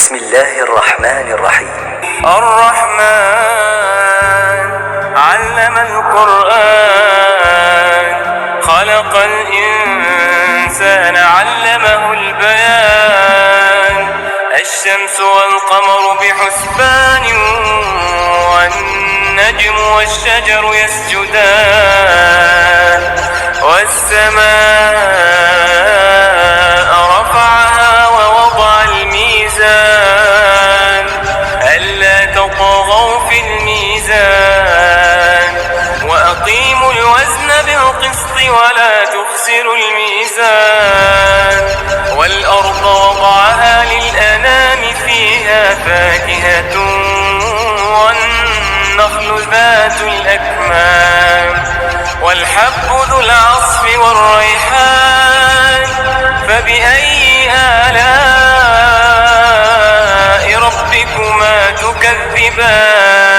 بسم الله الرحمن الرحيم. الرحمن علم القرآن خلق الإنسان علمه البيان الشمس والقمر بحسبان والنجم والشجر يسجدان والسماء رفعها ووضع الميزان ألا تطغوا في الميزان وأقيموا الوزن بالقسط ولا تخسروا الميزان والأرض وضعها للأنام فيها فاكهة والنخل ذات الأكمام والحب ذو العصف والريحان فبأي آلاء ربكما تكذبان